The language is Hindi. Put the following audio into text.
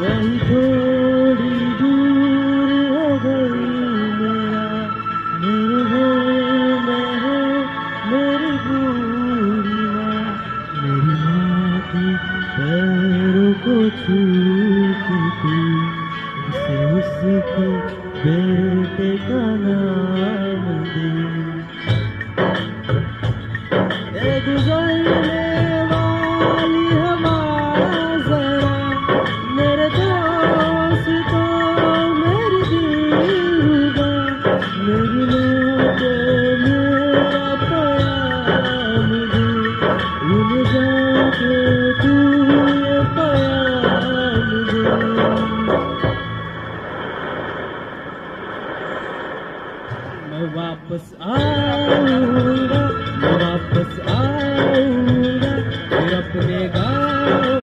वही थोड़ी दूर है घर मेरा, मेरे घर में है मेरी बूढ़ी माँ। मेरी माँ के पैरों को छू के तू उसे उसके बेटे का नाम दे। ए गुजरने वाली हमारा जरा, मेरे दोस्तों मेरी दिलरुबा, मेरी माँ को मेरा प्याम दे। उन्हें जाके तू ये प्याम दे। मैं वापस आ